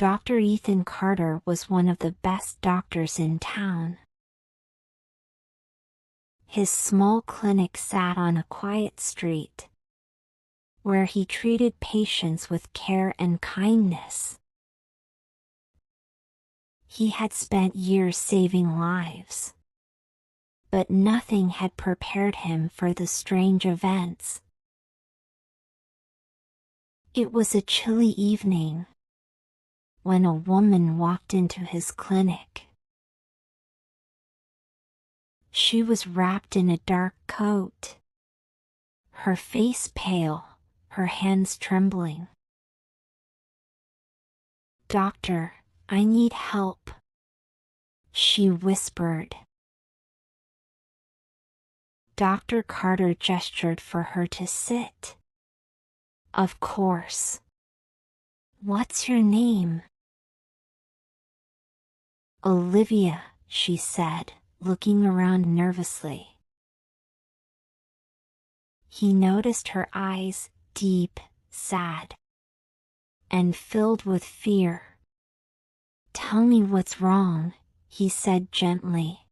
Dr. Ethan Carter was one of the best doctors in town. His small clinic sat on a quiet street, where he treated patients with care and kindness. He had spent years saving lives, but nothing had prepared him for the strange events. It was a chilly evening when a woman walked into his clinic. She was wrapped in a dark coat, her face pale, her hands trembling. "Doctor, I need help," she whispered. Dr. Carter gestured for her to sit. "Of course. What's your name?" "Olivia," she said, looking around nervously. He noticed her eyes, deep, sad, and filled with fear. "Tell me what's wrong," he said gently.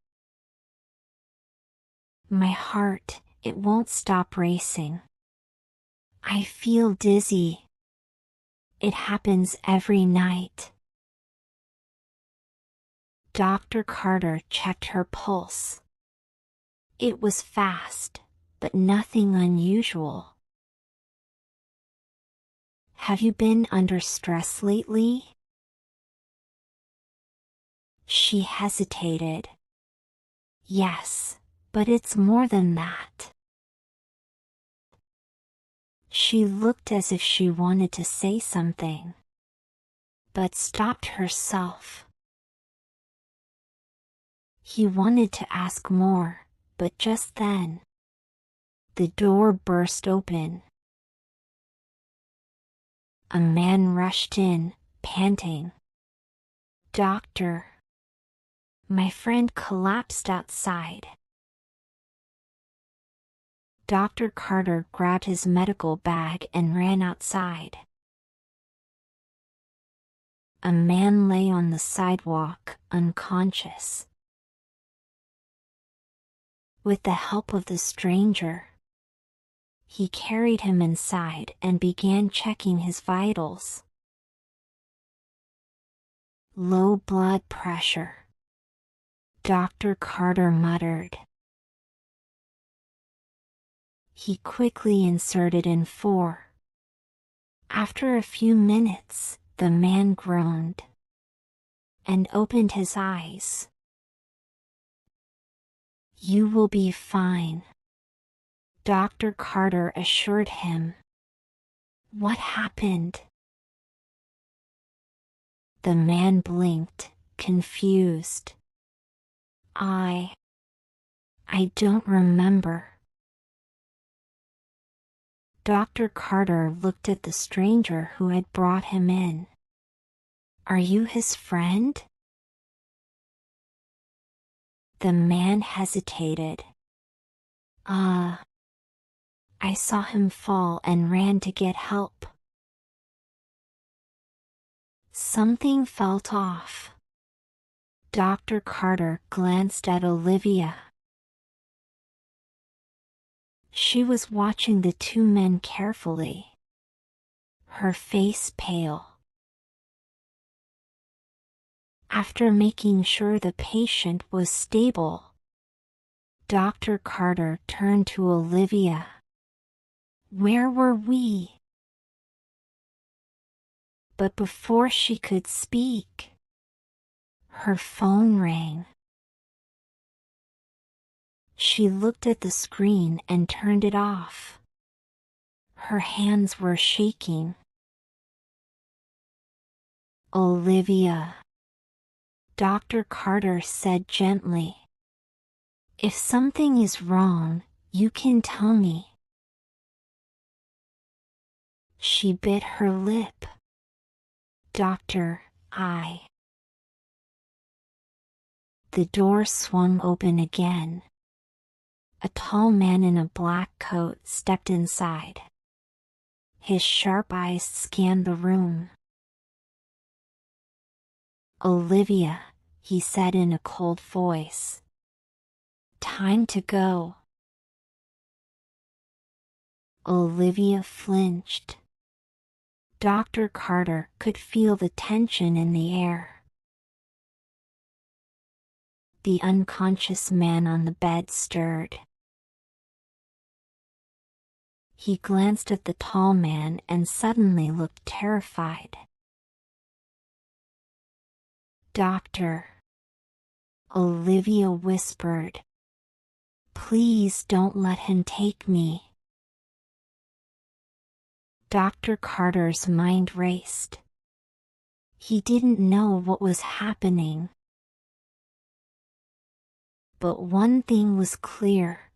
"My heart, it won't stop racing. I feel dizzy. It happens every night." Dr. Carter checked her pulse. It was fast, but nothing unusual. "Have you been under stress lately?" She hesitated. "Yes, but it's more than that." She looked as if she wanted to say something, but stopped herself. He wanted to ask more, but just then, the door burst open. A man rushed in, panting. "Doctor, my friend collapsed outside." Dr. Carter grabbed his medical bag and ran outside. A man lay on the sidewalk, unconscious. With the help of the stranger, he carried him inside and began checking his vitals. "Low blood pressure," Dr. Carter muttered. He quickly inserted in 4. After a few minutes, the man groaned and opened his eyes. "You will be fine," Dr. Carter assured him. "What happened?" The man blinked, confused. I don't remember." Dr. Carter looked at the stranger who had brought him in. "Are you his friend?" The man hesitated. I saw him fall and ran to get help." Something felt off. Dr. Carter glanced at Olivia. She was watching the two men carefully, her face pale. After making sure the patient was stable, Dr. Carter turned to Olivia. "Where were we?" But before she could speak, her phone rang. She looked at the screen and turned it off. Her hands were shaking. "Olivia," Dr. Carter said gently, "if something is wrong, you can tell me." She bit her lip. "Doctor, The door swung open again. A tall man in a black coat stepped inside. His sharp eyes scanned the room. Olivia, he said in a cold voice. Time to go. Olivia flinched. Dr. Carter could feel the tension in the air. The unconscious man on the bed stirred. He glanced at the tall man and suddenly looked terrified. Doctor, Olivia whispered. Please don't let him take me. Dr. Carter's mind raced. He didn't know what was happening. But one thing was clear.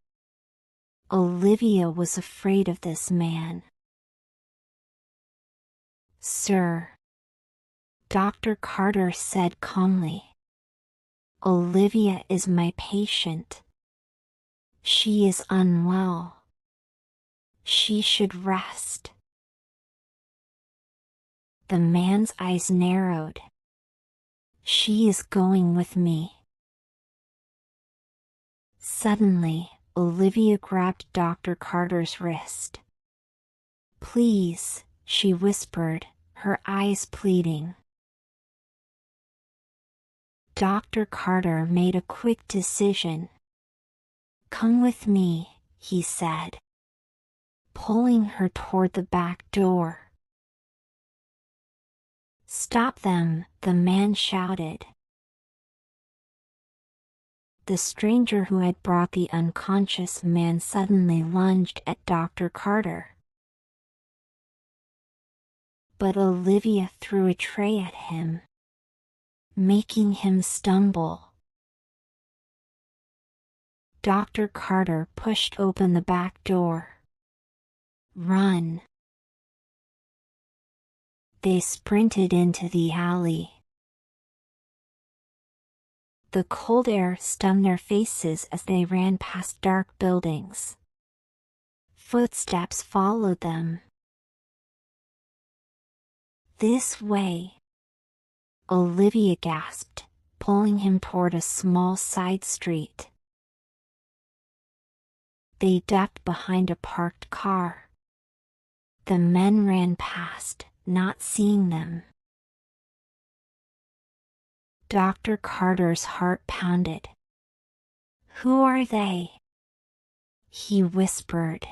Olivia was afraid of this man. Sir, Dr. Carter said calmly. Olivia is my patient. She is unwell. She should rest. The man's eyes narrowed. She is going with me. Suddenly, Olivia grabbed Dr. Carter's wrist. Please, she whispered, her eyes pleading. Dr. Carter made a quick decision. Come with me, he said, pulling her toward the back door. Stop them, the man shouted. The stranger who had brought the unconscious man suddenly lunged at Dr. Carter. But Olivia threw a tray at him, making him stumble. Dr. Carter pushed open the back door. Run! They sprinted into the alley. The cold air stung their faces as they ran past dark buildings. Footsteps followed them. This way, Olivia gasped, pulling him toward a small side street. They ducked behind a parked car. The men ran past, not seeing them. Dr. Carter's heart pounded. Who are they? He whispered.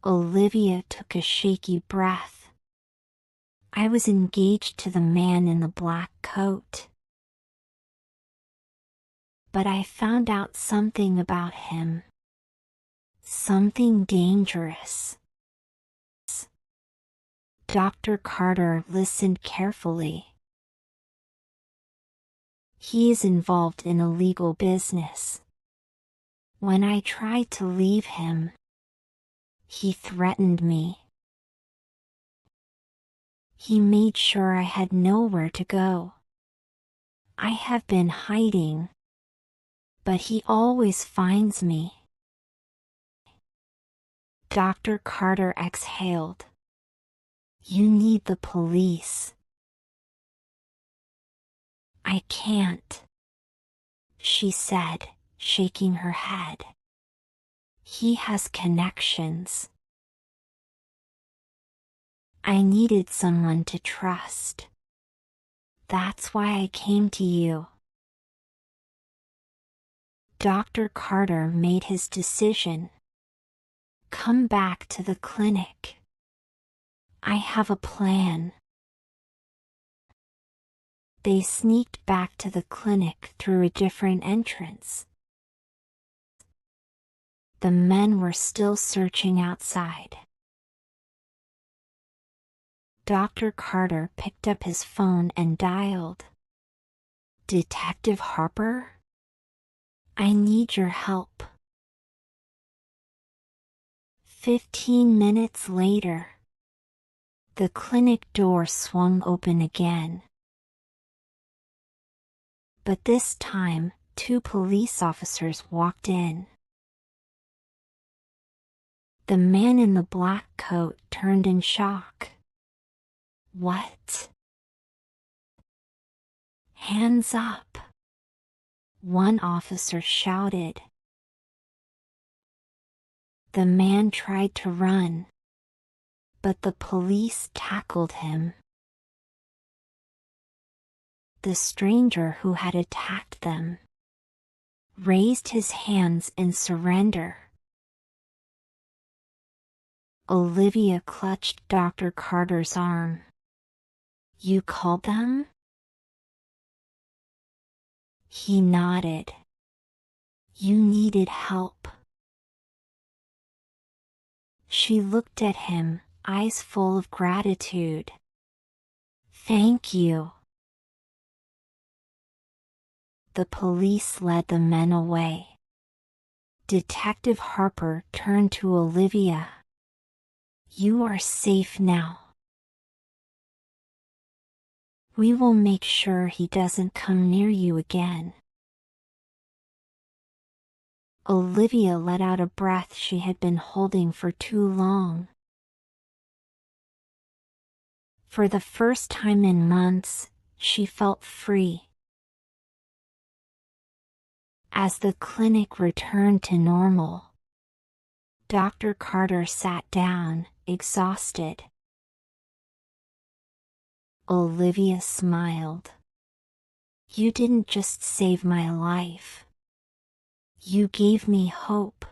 Olivia took a shaky breath. I was engaged to the man in the black coat. But I found out something about him. Something dangerous. Dr. Carter listened carefully. He is involved in illegal business. When I tried to leave him, he threatened me. He made sure I had nowhere to go. I have been hiding, but he always finds me. Dr. Carter exhaled. You need the police. I can't, she said, shaking her head. He has connections. I needed someone to trust. That's why I came to you. Dr. Carter made his decision. Come back to the clinic. I have a plan. They sneaked back to the clinic through a different entrance. The men were still searching outside. Dr. Carter picked up his phone and dialed. Detective Harper? I need your help. 15 minutes later, the clinic door swung open again. But this time, 2 police officers walked in. The man in the black coat turned in shock. What? "Hands up!" one officer shouted. The man tried to run, but the police tackled him. The stranger who had attacked them raised his hands in surrender. Olivia clutched Dr. Carter's arm. "You called them?" He nodded. "You needed help." She looked at him, eyes full of gratitude. "Thank you." The police led the men away. Detective Harper turned to Olivia. "You are safe now. We will make sure he doesn't come near you again." Olivia let out a breath she had been holding for too long. For the first time in months, she felt free. As the clinic returned to normal, Dr. Carter sat down, exhausted. Olivia smiled. "You didn't just save my life. You gave me hope."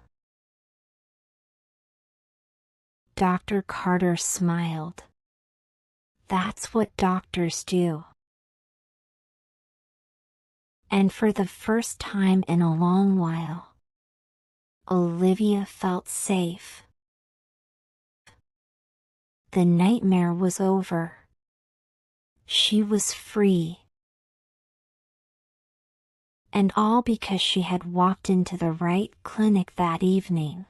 Dr. Carter smiled. "That's what doctors do." And for the first time in a long while, Olivia felt safe. The nightmare was over. She was free. And all because she had walked into the right clinic that evening.